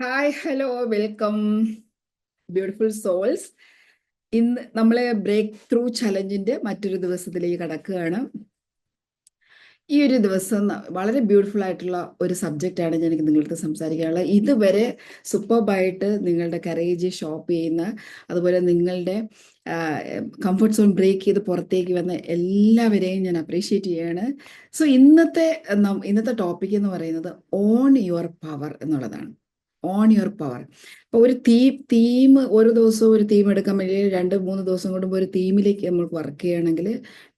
Hi hello welcome beautiful souls. ഇന്ന് നമ്മളെ break through ചലഞ്ചിന്റെ മറ്റൊരു ദിവസത്തിലേക്ക് കടക്കുകയാണ്. ഈ ഒരു ദിവസം വളരെ ബ്യൂട്ടിഫുൾ ആയിട്ടുള്ള ഒരു സബ്ജക്റ്റാണ് ഞാൻ നിങ്ങൾക്ക് സംസാരിക്കാനുള്ളത്. ഇതുവരെ സൂപ്പർബായിട്ട് നിങ്ങളുടെ കറേജ് ഷോപ്പ് ചെയ്യുന്ന, അതുപോലെ നിങ്ങളുടെ കംഫർട്ട് സോൺ ബ്രേക്ക് ചെയ്ത് പുറത്തേക്ക് വന്ന എല്ലാവരെയും ഞാൻ അപ്രീഷിയേറ്റ് ചെയ്യാണ്. സോ ഇന്നത്തെ ടോപ്പിക് എന്ന് പറയുന്നത് ഓൺ യുവർ പവർ എന്നുള്ളതാണ്. On your power. അപ്പോൾ ഒരു തീം ഓരോ ദിവസവും ഒരു തീം എടുക്കാൻ വേണ്ടി 2-3 ദിവസം കൂടുമ്പോൾ ഒരു തീമിലേക്ക് നമ്മൾ വർക്ക് ചെയ്യുകയാണെങ്കിൽ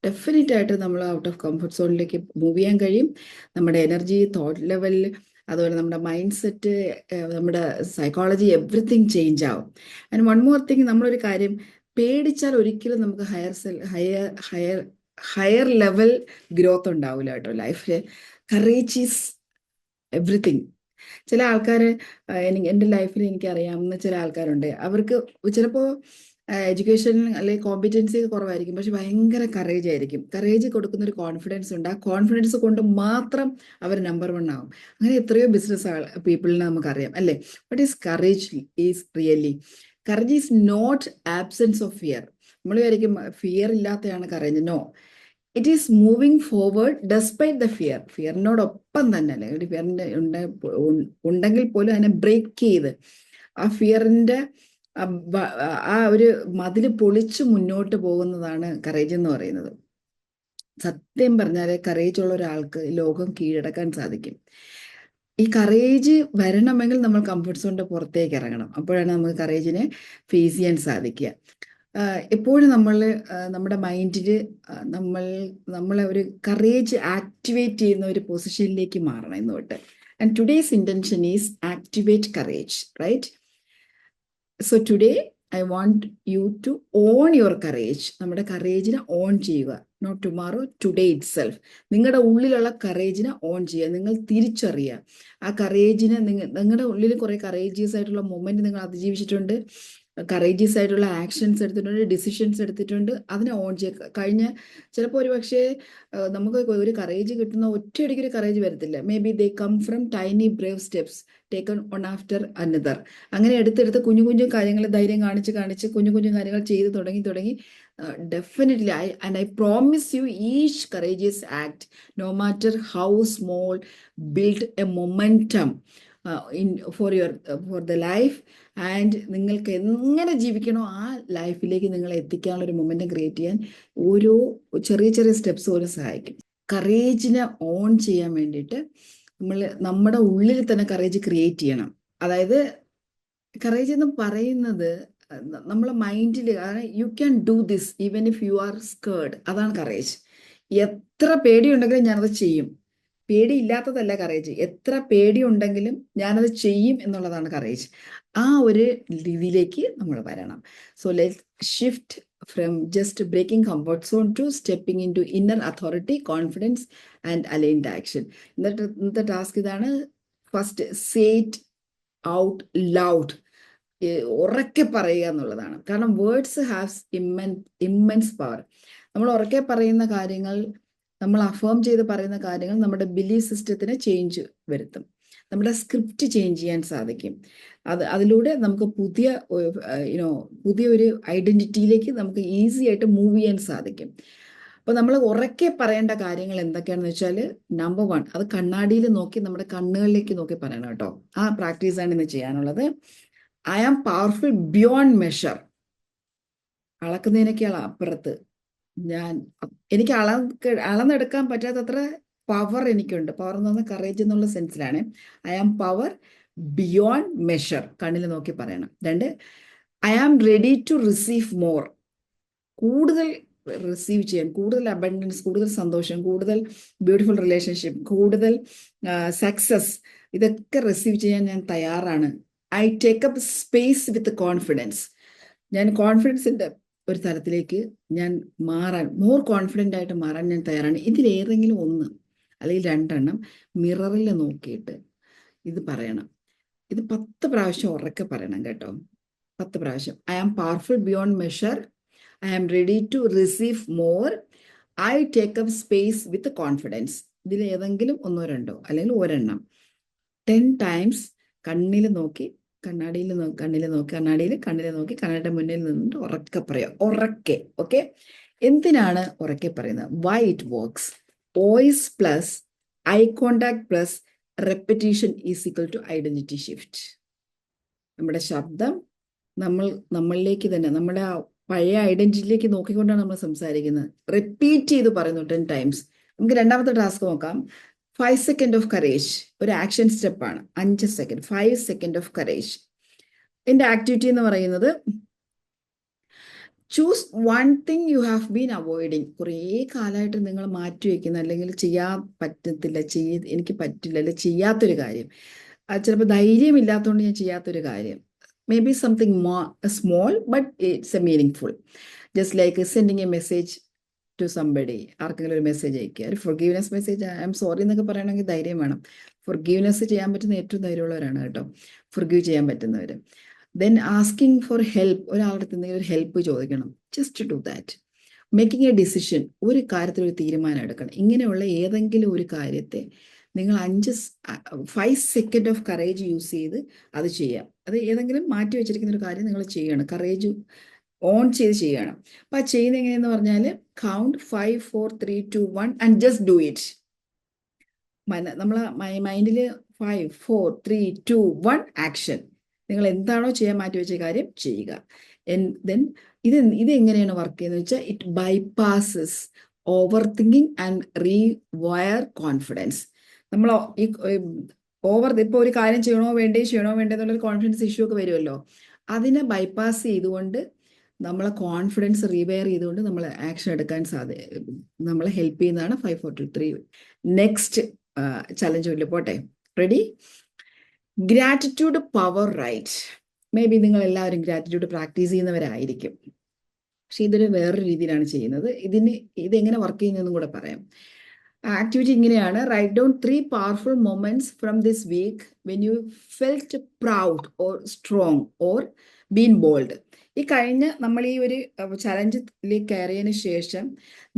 ഡെഫിനറ്റ് ആയിട്ട് നമ്മൾ ഔട്ട് ഓഫ് കംഫർട്ട് സോണിലേക്ക് മൂവ് ചെയ്യാൻ കഴിയും. നമ്മുടെ എനർജി, തോട്ട് ലെവൽ, അതുപോലെ നമ്മുടെ മൈൻഡ് സെറ്റ്, നമ്മുടെ സൈക്കോളജി, എവറിത്തിങ് ചേഞ്ച് ആവും. ആൻഡ് വൺ മോർ തിങ്, നമ്മളൊരു കാര്യം പേടിച്ചാൽ ഒരിക്കലും നമുക്ക് ഹയർ ലെവൽ ഗ്രോത്ത് ഉണ്ടാവില്ല കേട്ടോ ലൈഫിൽ. Courage is everything. ചില ആൾക്കാർ, എൻ്റെ ലൈഫിൽ എനിക്ക് അറിയാവുന്ന ചില ആൾക്കാരുണ്ട്. അവർക്ക് ചിലപ്പോൾ എഡ്യൂക്കേഷൻ അല്ലെങ്കിൽ കോമ്പിറ്റൻസി കുറവായിരിക്കും, പക്ഷെ ഭയങ്കര കറേജ് ആയിരിക്കും. കറേജ് കൊടുക്കുന്ന ഒരു കോൺഫിഡൻസ് ഉണ്ട്. ആ കോൺഫിഡൻസ് കൊണ്ട് മാത്രം അവർ നമ്പർ 1 ആവും. അങ്ങനെ എത്രയോ ബിസിനസ് പീപ്പിളിനെ നമുക്കറിയാം അല്ലേ. What is courage is really? Courage is not absence of fear. നമ്മൾ വിചാരിക്കും ഫിയർ ഇല്ലാത്തതാണ് courage. No, it is moving forward despite the fear. ഫിയറിനോടൊപ്പം തന്നെ, അല്ലെ, ഒരു ഫിയറിൻ്റെ ഉണ്ടെങ്കിൽ പോലും അതിനെ ബ്രേക്ക് ചെയ്ത് ആ ഫിയറിൻ്റെ ആ ഒരു മതിൽ പൊളിച്ച് മുന്നോട്ട് പോകുന്നതാണ് കറേജ് എന്ന് പറയുന്നത്. സത്യം പറഞ്ഞാൽ കറേജ് ഉള്ള ഒരാൾക്ക് ലോകം കീഴടക്കാൻ സാധിക്കും. ഈ കറേജ് വരണമെങ്കിൽ നമ്മൾ കംഫർട്ട് സോണിന്റെ പുറത്തേക്ക് ഇറങ്ങണം. അപ്പോഴാണ് നമുക്ക് കറേജിനെ ഫേസ് ചെയ്യാൻ സാധിക്കുക. എപ്പോഴും നമ്മുടെ മൈൻഡിൽ നമ്മളെ ഒരു കറേജ് ആക്ടിവേറ്റ് ചെയ്യുന്ന ഒരു പൊസിഷനിലേക്ക് മാറണം ഇന്ന് തൊട്ട്. And today's intention is activate courage, right? So today I want you to on your courage. നമ്മുടെ കറേജിനെ ഓൺ ചെയ്യുക. Not tomorrow, today itself. നിങ്ങളുടെ ഉള്ളിലുള്ള കറേജിനെ ഓൺ ചെയ്യുക. നിങ്ങൾ തിരിച്ചറിയുക ആ കറേജിനെ. നിങ്ങളുടെ ഉള്ളിൽ കുറേ കറേജിയസ് ആയിട്ടുള്ള മൊമെന്റ് നിങ്ങൾ അതിജീവിച്ചിട്ടുണ്ട്, കറേജിയസ് ആയിട്ടുള്ള ആക്ഷൻസ് എടുത്തിട്ടുണ്ട്, ഡിസിഷൻസ് എടുത്തിട്ടുണ്ട്. അതിനെ ഓൺ ചെയ്യുക. ചിലപ്പോൾ ഒരു പക്ഷേ നമുക്ക് ഒരു കറേജ് കിട്ടുന്ന ഒറ്റയടിക്ക് ഒരു കറേജ് വരത്തില്ല. Maybe they come from tiny brave steps taken one after another. അങ്ങനെ എടുത്തെടുത്ത് കുഞ്ഞു കുഞ്ഞു കാര്യങ്ങൾ ധൈര്യം കാണിച്ച് കുഞ്ഞു കുഞ്ഞു കാര്യങ്ങൾ ചെയ്ത് തുടങ്ങി definitely I promise you, each courageous act, no matter how small, build a momentum for the life. And നിങ്ങൾക്ക് എങ്ങനെ ജീവിക്കണോ ആ ലൈഫിലേക്ക് നിങ്ങളെ എത്തിക്കാനുള്ള ഒരു മൊമെന്റം ക്രിയേറ്റ് ചെയ്യാൻ ഓരോ ചെറിയ ചെറിയ സ്റ്റെപ്സ് പോലും സഹായിക്കും. കറേജിനെ ഓൺ ചെയ്യാൻ വേണ്ടിയിട്ട് നമ്മുടെ ഉള്ളിൽ തന്നെ കറേജ് ക്രിയേറ്റ് ചെയ്യണം. അതായത് കറേജ് എന്ന് പറയുന്നത് നമ്മളെ മൈൻഡിൽ you can do this even if you are scared. അതാണ് കറേജ്. എത്ര പേടിയുണ്ടെങ്കിലും ഞാനത് ചെയ്യും. പേടിയില്ലാത്തതല്ല കറേജ്. എത്ര പേടിയുണ്ടെങ്കിലും ഞാനത് ചെയ്യും എന്നുള്ളതാണ് കറേജ്. ആ ഒരു രീതിയിലേക്ക് നമ്മൾ വരണം. So let shift from just breaking comfort zone to stepping into inner authority, confidence and aligned action. ഇന്നത്തെ ടാസ്ക് ഇതാണ്. First, say it out loud. ഉറക്കെ പറയുക എന്നുള്ളതാണ്. കാരണം വേർഡ്സ് ഹാവ്സ് ഇമ്മൻസ് പവർ. നമ്മൾ ഉറക്കെ പറയുന്ന കാര്യങ്ങൾ, നമ്മൾ അഫേം ചെയ്ത് പറയുന്ന കാര്യങ്ങൾ നമ്മുടെ ബിലീഫ് സിസ്റ്റത്തിന് ചേഞ്ച് വരുത്തും. നമ്മുടെ സ്ക്രിപ്റ്റ് ചേഞ്ച് ചെയ്യാൻ സാധിക്കും. അതിലൂടെ നമുക്ക് പുതിയ ഒരു ഐഡന്റിറ്റിയിലേക്ക് നമുക്ക് ഈസി ആയിട്ട് മൂവ് ചെയ്യാൻ സാധിക്കും. അപ്പോൾ നമ്മൾ ഉറക്കെ പറയേണ്ട കാര്യങ്ങൾ എന്തൊക്കെയാണെന്ന് വെച്ചാൽ, നമ്പർ 1, അത് കണ്ണാടിയിൽ നോക്കി നമ്മുടെ കണ്ണുകളിലേക്ക് നോക്കി പറയണം കേട്ടോ. ആ പ്രാക്ടീസാണ് ഇന്ന് ചെയ്യാനുള്ളത്. I am powerful beyond measure. അളക്കുന്നതിനൊക്കെയാണ് അപ്പുറത്ത് എനിക്ക് അളന്നെടുക്കാൻ പറ്റാത്തത്ര പവർ എനിക്കുണ്ട്. പവർ എന്ന് പറഞ്ഞാൽ കറേജ് എന്നുള്ള സെൻസിലാണ്. I am power beyond measure. കണ്ണിൽ നോക്കി പറയണം. 2, I am ready to receive more. കൂടുതൽ റിസീവ് ചെയ്യാൻ, കൂടുതൽ അബണ്ടൻസ്, കൂടുതൽ സന്തോഷം, കൂടുതൽ ബ്യൂട്ടിഫുൾ റിലേഷൻഷിപ്പ്, കൂടുതൽ സക്സസ്, ഇതൊക്കെ റിസീവ് ചെയ്യാൻ ഞാൻ തയ്യാറാണ്. I take up space with confidence. ഞാൻ കോൺഫിഡൻസിന്റെ ഒരു തലത്തിലേക്ക് ഞാൻ മോർ കോൺഫിഡൻ്റ് ആയിട്ട് മാറാൻ ഞാൻ തയ്യാറാണ്. ഇതിലേതെങ്കിലും ഒന്ന് അല്ലെങ്കിൽ 2 മിററിൽ നോക്കിയിട്ട് ഇത് പറയണം. ഇത് 10 പ്രാവശ്യം ഉറക്കെ പറയണം കേട്ടോ. 10 പ്രാവശ്യം. I am powerful beyond measure. I am ready to receive more. I take up space with confidence. ഇതിലേതെങ്കിലും 1-2 അല്ലെങ്കിൽ ഒരെണ്ണം 10 times കണ്ണിൽ നോക്കി കണ്ണാടിയിൽ കണ്ണിൽ നോക്കി കണ്ണാടിയുടെ മുന്നിൽ നിന്നിട്ട് ഉറക്കെ പറയാം, ഉറക്കെ. ഓക്കെ, എന്തിനാണ് ഉറക്കെ പറയുന്നത്? Why it works. Voice plus eye contact plus repetition is equal to identity shift. നമ്മുടെ ശബ്ദം നമ്മളിലേക്ക് തന്നെ, നമ്മുടെ ആ പഴയ ഐഡന്റിറ്റിയിലേക്ക് നോക്കിക്കൊണ്ടാണ് നമ്മൾ സംസാരിക്കുന്നത്. റിപ്പീറ്റ് ചെയ്ത് പറയുന്നു 10 times. നമുക്ക് രണ്ടാമത്തെ ടാസ്ക് നോക്കാം. 5 seconds ഓഫ് കറേജ്. ഒരു ആക്ഷൻ സ്റ്റെപ്പാണ്. 5 സെക്കൻഡ്, 5 seconds ഓഫ് കറേജ്. എൻ്റെ ആക്ടിവിറ്റി എന്ന് പറയുന്നത്, choose one thing you have been avoiding. കുറേ കാലമായിട്ട് നിങ്ങൾ മാറ്റി വയ്ക്കുന്ന, അല്ലെങ്കിൽ ചെയ്യാൻ പറ്റത്തില്ല, എനിക്ക് പറ്റില്ല, അല്ലെങ്കിൽ ചെയ്യാത്തൊരു കാര്യം. ചിലപ്പോൾ ധൈര്യമില്ലാത്തതുകൊണ്ട് ഞാൻ ചെയ്യാത്തൊരു കാര്യം. Maybe something small but it's a meaningful. Just like sending a message to somebody. ആർക്കെങ്കിലും ഒരു മെസ്സേജ് അയക്കുക, ഒരു forgiveness message. I'm sorry എന്നൊക്കെ പറയണമെങ്കിൽ ധൈര്യം വേണം. ഫൊർഗീവ്നെസ് ചെയ്യാൻ പറ്റുന്ന ഏറ്റവും ധൈര്യമുള്ളവരാണ് കേട്ടോ, ഫൊർഗീവ് ചെയ്യാൻ പറ്റുന്നവർ. Then asking for help. ഒരാളുടെ എന്തെങ്കിലും ഒരു ഹെൽപ്പ് ചോദിക്കണം. Just do that. Making a decision. ഒരു കാര്യത്തിൽ ഒരു തീരുമാനം എടുക്കണം. ഇങ്ങനെയുള്ള ഏതെങ്കിലും ഒരു കാര്യത്തെ നിങ്ങൾ 5 seconds ഓഫ് കറേജ് യൂസ് ചെയ്ത് അത് ചെയ്യാം. അത് ഏതെങ്കിലും മാറ്റി വെച്ചിരിക്കുന്ന ഒരു കാര്യം നിങ്ങൾ ചെയ്യണം. കറേജ് ഓൺ ചെയ്ത് ചെയ്യണം. അപ്പം ആ ചെയ്യുന്നത് എങ്ങനെയെന്ന് പറഞ്ഞാൽ, count 5 4 3 2 1 and just do it. നമ്മളെ മൈൻഡിൽ 5 4 3 2 1 ആക്ഷൻ. നിങ്ങൾ എന്താണോ ചെയ്യാൻ മാറ്റി വെച്ച കാര്യം ചെയ്യുക. ദെൻ ഇതെങ്ങനെയാണ് വർക്ക് ചെയ്യുന്നത് വെച്ചാൽ, it bypasses overthinking and rewire confidence. നമ്മൾ ഈ ഇപ്പോൾ ഒരു കാര്യം ചെയ്യണോ വേണ്ടേ എന്നുള്ളൊരു കോൺഫിഡൻസ് ഇഷ്യൂ ഒക്കെ വരുമല്ലോ. അതിനെ ബൈപ്പാസ് ചെയ്തുകൊണ്ട് നമ്മളെ കോൺഫിഡൻസ് റീവയർ ചെയ്തുകൊണ്ട് നമ്മൾ ആക്ഷൻ എടുക്കാൻ നമ്മളെ ഹെൽപ്പ് ചെയ്യുന്നതാണ് 5 4 2 3. നെക്സ്റ്റ് ചലഞ്ച് പോട്ടെ. Ready? Gratitude power right. Maybe നിങ്ങൾ എല്ലാവരും ഗ്രാറ്റിറ്റ്യൂഡ് പ്രാക്ടീസ് ചെയ്യുന്നവരായിരിക്കും. പക്ഷെ ഇതൊരു വേറൊരു രീതിയിലാണ് ചെയ്യുന്നത്. ഇതെങ്ങനെ വർക്ക് ചെയ്യുന്നതെന്നും കൂടെ പറയാം. ആക്ടിവിറ്റി ഇങ്ങനെയാണ്. Write down 3 powerful moments from this week when you felt proud or strong or been bold. ഈ കഴിഞ്ഞ നമ്മൾ ഈ ഒരു ചലഞ്ചിലേക്ക് കയറിയതിന് ശേഷം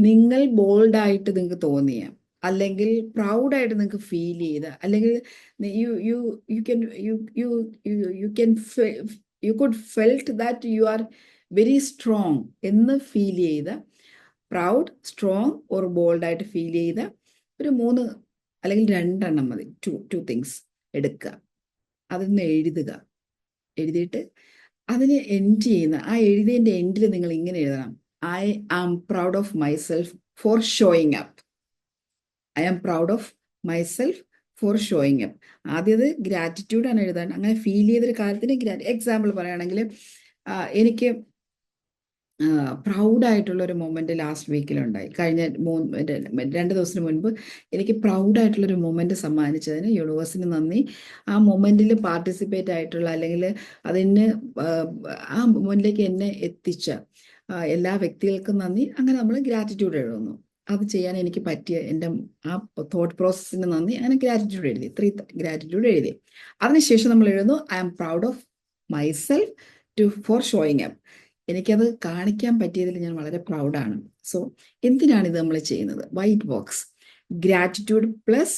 നിങ്ങൾ ബോൾഡായിട്ട് നിങ്ങൾക്ക് തോന്നിയ, അല്ലെങ്കിൽ പ്രൗഡായിട്ട് നിങ്ങൾക്ക് ഫീൽ ചെയ്ത, അല്ലെങ്കിൽ you could felt that you are very strong എന്ന് ഫീൽ ചെയ്ത, പ്രൗഡ്, സ്ട്രോങ് ഓർ ബോൾഡായിട്ട് ഫീൽ ചെയ്ത ഒരു 3 അല്ലെങ്കിൽ 2 എണ്ണം മതി. ടു തിങ്സ് എടുക്കുക. അതൊന്ന് എഴുതിയിട്ട് അതിനെ എൻഡ് ചെയ്യുന്ന, ആ എഴുതിയതിൻ്റെ എൻഡിൽ നിങ്ങൾ ഇങ്ങനെ എഴുതണം: I am proud of myself for showing up. I am proud of myself for showing up. ആദ്യത് ഗ്രാറ്റിറ്റ്യൂഡാണ് എഴുതാൻ. അങ്ങനെ ഫീൽ ചെയ്തൊരു കാര്യത്തിന് എക്സാമ്പിൾ പറയുകയാണെങ്കിൽ, എനിക്ക് പ്രൗഡായിട്ടുള്ള ഒരു മൊമെന്റ് ലാസ്റ്റ് വീക്കിലുണ്ടായി. കഴിഞ്ഞ 2 ദിവസത്തിന് മുൻപ് എനിക്ക് പ്രൗഡായിട്ടുള്ളൊരു മൊമെന്റ് സമ്മാനിച്ചതിന് യൂണിവേഴ്സിന് നന്ദി. ആ മൊമെന്റിൽ പാർട്ടിസിപ്പേറ്റ് ആയിട്ടുള്ള, അല്ലെങ്കിൽ അതിന് ആ മൊമെന്റിലേക്ക് എന്നെ എത്തിച്ച എല്ലാ വ്യക്തികൾക്കും നന്ദി. അങ്ങനെ നമ്മൾ ഗ്രാറ്റിറ്റ്യൂഡ് എഴുതുന്നു. അത് ചെയ്യാൻ എനിക്ക് പറ്റിയ എൻ്റെ ആ തോട്ട് പ്രോസസ്സിന് നന്ദി. അങ്ങനെ ഗ്രാറ്റിറ്റ്യൂഡ് എഴുതി, 3 ഗ്രാറ്റിറ്റ്യൂഡ് എഴുതി. അതിനുശേഷം നമ്മൾ എഴുതുന്നു: I am proud of myself for showing up. എനിക്കത് കാണിക്കാൻ പറ്റിയതിൽ ഞാൻ വളരെ പ്രൗഡാണ്. സോ എന്തിനാണ് ഇത് നമ്മൾ ചെയ്യുന്നത്? Why it works. Gratitude plus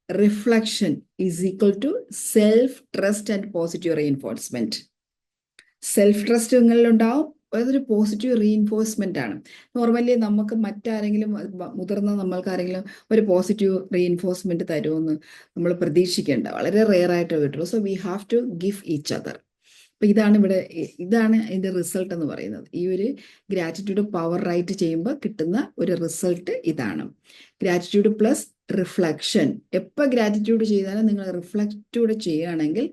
reflection is equal to self trust and positive reinforcement. Self trust നിങ്ങളിലുണ്ടാവും, അതൊരു പോസിറ്റീവ് റീഇൻഫോഴ്സ്മെന്റ് ആണ്. നോർമലി നമുക്ക് മറ്റാരെങ്കിലും, മുതിർന്ന നമ്മൾക്കാരെങ്കിലും ഒരു പോസിറ്റീവ് റീഇൻഫോഴ്സ്മെന്റ് തരുമെന്ന് നമ്മൾ പ്രതീക്ഷിക്കേണ്ട, വളരെ റെയർ ആയിട്ട് കിട്ടുള്ളൂ. So we have to give each other. അപ്പം ഇതാണ് ഇതിൻ്റെ റിസൾട്ട് എന്ന് പറയുന്നത്. ഈ ഒരു ഗ്രാറ്റിറ്റ്യൂഡ് പവർ റൈറ്റ് ചെയ്യുമ്പോൾ കിട്ടുന്ന ഒരു റിസൾട്ട് ഇതാണ്. Gratitude plus reflection. എപ്പോൾ ഗ്രാറ്റിറ്റ്യൂഡ് ചെയ്താലും നിങ്ങൾ റിഫ്ലക്റ്റൂഡ് ചെയ്യുകയാണെങ്കിൽ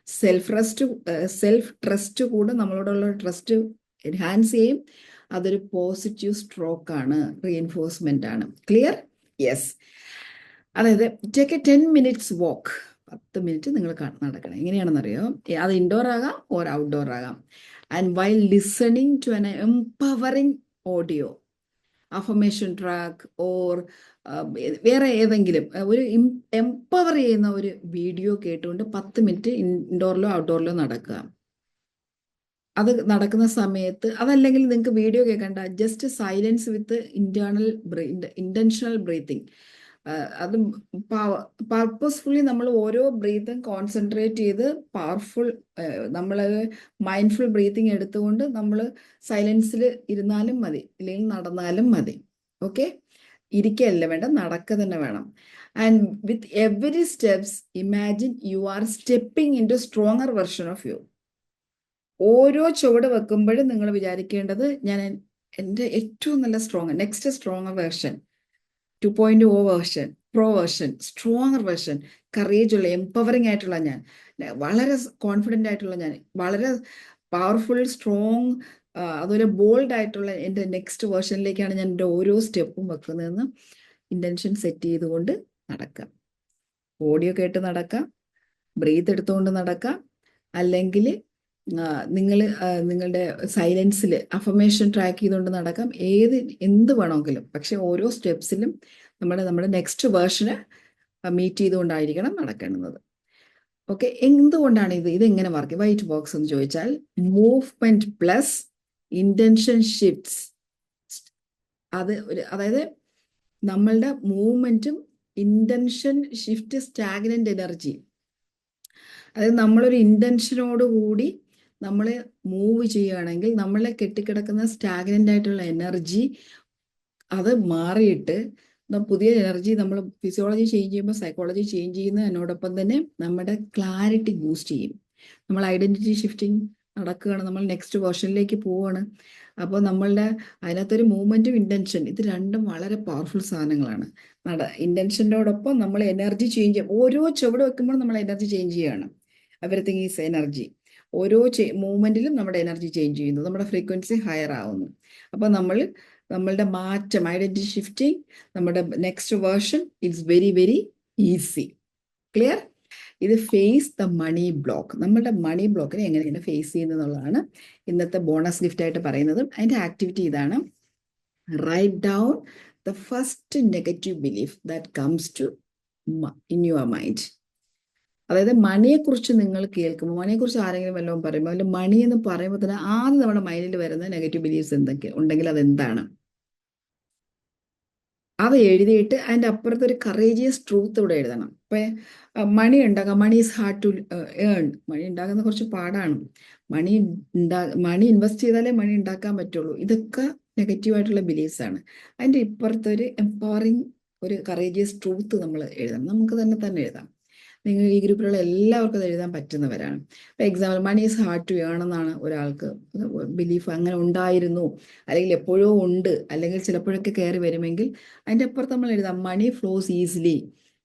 സെൽഫ് ട്രസ്റ്റ് കൂടെ, നമ്മളോടുള്ള ട്രസ്റ്റ് എൻഹാൻസ് ചെയ്യും. അതൊരു പോസിറ്റീവ് സ്ട്രോക്ക് ആണ്, റീഎൻഫോഴ്സ്മെന്റ് ആണ്. ക്ലിയർ? യെസ്. അതായത് take a 10 minutes walk. 10 minute നിങ്ങൾ നടക്കണം. എങ്ങനെയാണെന്നറിയോ? അത് ഇൻഡോർ ആകാം ഓർ ഔട്ട്ഡോർ ആകാം. And while listening to an empowering audio, affirmation track or വേറെ ഏതെങ്കിലും ഒരു എംപവർ ചെയ്യുന്ന ഒരു വീഡിയോ കേട്ടുകൊണ്ട് 10 മിനിറ്റ് ഇൻഡോറിലോ ഔട്ട്ഡോറിലോ നടക്കുക. അത് നടക്കുന്ന സമയത്ത്, അതല്ലെങ്കിൽ നിങ്ങൾക്ക് വീഡിയോ കേൾക്കണ്ട, ജസ്റ്റ് സൈലൻസ് വിത്ത് ഇന്റൻഷണൽ ബ്രീത്തിങ്. അത് പർപ്പസ്ഫുള്ളി നമ്മൾ ഓരോ ബ്രീത്തും കോൺസെൻട്രേറ്റ് ചെയ്ത് പവർഫുൾ നമ്മൾ മൈൻഡ്ഫുൾ ബ്രീത്തിങ് എടുത്തുകൊണ്ട് നമ്മൾ സൈലൻസിൽ ഇരുന്നാലും മതി, ഇല്ലെങ്കിൽ നടന്നാലും മതി. ഓക്കെ, ഇരിക്കല്ല വേണ്ട, നടക്കുക തന്നെ വേണം. And with every steps imagine you are stepping into stronger version of you. ഓരോ ചുവട് വെക്കുമ്പോഴും നിങ്ങൾ വിചാരിക്കേണ്ടത് ഞാൻ എൻ്റെ ഏറ്റവും നല്ല next stronger version, 2.0 version, pro version, stronger version, courage ഉള്ള എംപവറിംഗ് ആയിട്ടുള്ള ഞാൻ, വളരെ കോൺഫിഡൻ്റ് ആയിട്ടുള്ള ഞാൻ, വളരെ പവർഫുൾ സ്ട്രോങ്, അതുപോലെ ബോൾഡ് ആയിട്ടുള്ള എൻ്റെ നെക്സ്റ്റ് വേർഷനിലേക്കാണ് ഞാൻ എൻ്റെ ഓരോ സ്റ്റെപ്പും വെക്കുന്നതെന്ന് ഇൻറ്റൻഷൻ സെറ്റ് ചെയ്തുകൊണ്ട് നടക്കാം. ഓഡിയോ കേട്ട് നടക്കാം, ബ്രീത്ത് എടുത്തുകൊണ്ട് നടക്കാം, അല്ലെങ്കിൽ നിങ്ങൾ നിങ്ങളുടെ സൈലൻസിൽ അഫർമേഷൻ ട്രാക്ക് ചെയ്തുകൊണ്ട് നടക്കാം, എന്ത് വേണമെങ്കിലും. പക്ഷെ ഓരോ സ്റ്റെപ്സിലും നമ്മുടെ നെക്സ്റ്റ് വേർഷന് മീറ്റ് ചെയ്തുകൊണ്ടായിരിക്കണം നടക്കേണ്ടത്. ഓക്കെ, എന്തുകൊണ്ടാണ് ഇതെങ്ങനെ വർക്ക് വൈറ്റ് ബോക്സ് എന്ന് ചോദിച്ചാൽ, മൂവ്മെന്റ് പ്ലസ് ഇന്റൻഷൻ ഷിഫ്റ്റ്സ്. അതായത് നമ്മളുടെ മൂവ്മെന്റും ഇന്റൻഷൻ ഷിഫ്റ്റ് സ്റ്റാഗ്നന്റ് എനർജി. അതായത് നമ്മളൊരു ഇന്റൻഷനോട് കൂടി നമ്മൾ മൂവ് ചെയ്യുകയാണെങ്കിൽ നമ്മളെ കെട്ടിക്കിടക്കുന്ന സ്റ്റാഗ്നന്റ് ആയിട്ടുള്ള എനർജി അത് മാറിയിട്ട് പുതിയ എനർജി, നമ്മൾ ഫിസിയോളജി ചേഞ്ച് ചെയ്യുമ്പോൾ സൈക്കോളജി ചേഞ്ച് ചെയ്യുന്നതിനോടൊപ്പം തന്നെ നമ്മുടെ ക്ലാരിറ്റി ബൂസ്റ്റ് ചെയ്യും. നമ്മൾ ഐഡന്റിറ്റി ഷിഫ്റ്റിംഗ് നടക്കുകയാണ്, നമ്മൾ നെക്സ്റ്റ് വേർഷനിലേക്ക് പോവുകയാണ്. അപ്പോൾ നമ്മളുടെ അതിനകത്തൊരു മൂവ്മെന്റും ഇന്റൻഷൻ, ഇത് രണ്ടും വളരെ പവർഫുൾ സാധനങ്ങളാണ്. ഇന്റൻഷനോടൊപ്പം നമ്മൾ എനർജി ചേഞ്ച് ചെയ്യും. ഓരോ ചുവട് വെക്കുമ്പോൾ നമ്മൾ എനർജി ചേഞ്ച് ചെയ്യുകയാണ്. Everything is energy. ഓരോ മൂവ്മെന്റിലും നമ്മുടെ എനർജി ചേഞ്ച് ചെയ്യുന്നു, നമ്മുടെ ഫ്രീക്വൻസി ഹയർ ആവുന്നു. അപ്പോൾ നമ്മളുടെ മാറ്റം, ഐഡന്റിറ്റി ഷിഫ്റ്റിംഗ്, നമ്മുടെ next version it's very very easy. Clear? ഇത് ഫേസ് ദ മണി ബ്ലോക്ക്. നമ്മളുടെ മണി ബ്ലോക്കിനെ എങ്ങനെയാണ് ഫേസ് ചെയ്യുന്നതെന്നുള്ളതാണ് ഇന്നത്തെ ബോണസ് ഗിഫ്റ്റ് ആയിട്ട് പറയുന്നത്. അതിന്റെ ആക്ടിവിറ്റി ഇതാണ്: write down the first negative belief that comes ടു ഇൻ യുവർ മൈൻഡ്. അതായത് മണിയെക്കുറിച്ച് നിങ്ങൾ കേൾക്കുമ്പോൾ, മണിയെക്കുറിച്ച് ആരെങ്കിലും വല്ലതും പറയുമ്പോൾ, അതിൽ മണി എന്ന് പറയുമ്പോൾ തന്നെ ആദ്യം നമ്മുടെ മൈൻഡിൽ വരുന്ന നെഗറ്റീവ് ബിലീഫ്സ് എന്തൊക്കെ ഉണ്ടെങ്കിൽ അതെന്താണ്, അത് എഴുതിയിട്ട് അതിൻ്റെ അപ്പുറത്ത് ഒരു കറേജിയസ് ട്രൂത്ത് ഇവിടെ എഴുതണം. ഇപ്പം മണി ഉണ്ടാക്കാം, money is hard to earn. Money ഉണ്ടാക്കുന്നത് കുറച്ച് പാടാണ്. മണി ഇൻവെസ്റ്റ് ചെയ്താലേ മണി ഉണ്ടാക്കാൻ പറ്റുള്ളൂ. ഇതൊക്കെ നെഗറ്റീവായിട്ടുള്ള ബിലീഫ്സ് ആണ്. അതിൻ്റെ ഇപ്പുറത്തൊരു എംപവറിങ്, ഒരു കറേജിയസ് ട്രൂത്ത് നമ്മൾ എഴുതണം. നമുക്ക് തന്നെ എഴുതാം. നിങ്ങൾ ഈ ഗ്രൂപ്പിലുള്ള എല്ലാവർക്കും അത് എഴുതാൻ പറ്റുന്നവരാണ്. ഇപ്പം example, money is hard to earn എന്നാണ് ഒരാൾക്ക് ബിലീഫ്, അങ്ങനെ ഉണ്ടായിരുന്നു, അല്ലെങ്കിൽ എപ്പോഴോ ഉണ്ട്, അല്ലെങ്കിൽ ചിലപ്പോഴൊക്കെ കയറി വരുമെങ്കിൽ അതിൻ്റെ അപ്പുറത്ത് നമ്മൾ എഴുതാം money flows easily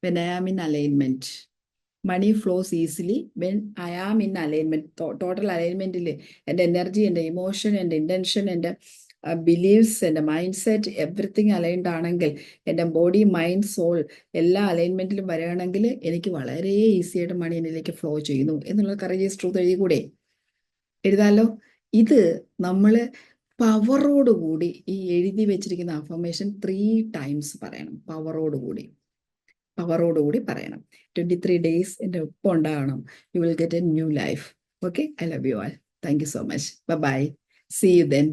when I am in alignment. Money flows easily when I am in alignment. Total അലൈൻമെന്റിൽ എൻ്റെ എനർജി, എൻ്റെ ഇമോഷൻ, എൻ്റെ ഇൻറ്റൻഷൻ, എൻ്റെ ബിലീവ്സ്, എൻ്റെ മൈൻഡ് സെറ്റ്, എവറിത്തിങ് അലൈൻഡ് ആണെങ്കിൽ, എൻ്റെ ബോഡി, മൈൻഡ്, സോൾ എല്ലാ അലൈൻമെന്റിലും വരികയാണെങ്കിൽ എനിക്ക് വളരെ ഈസി ആയിട്ട് മണി എന്നിലേക്ക് ഫ്ലോ ചെയ്യുന്നു എന്നുള്ള കറേജിയസ് ട്രൂത്ത് എഴുതിക്കൂടെ? എഴുതാലോ. ഇത് നമ്മൾ പവറോടുകൂടി ഈ എഴുതി വെച്ചിരിക്കുന്ന അഫർമേഷൻ 3 times പറയണം. പവറോടുകൂടി പറയണം. 23 days എൻ്റെ ഒപ്പം ഉണ്ടാകണം. You will get a new life. Okay, I love you all. Thank you so much. Bye. See you then.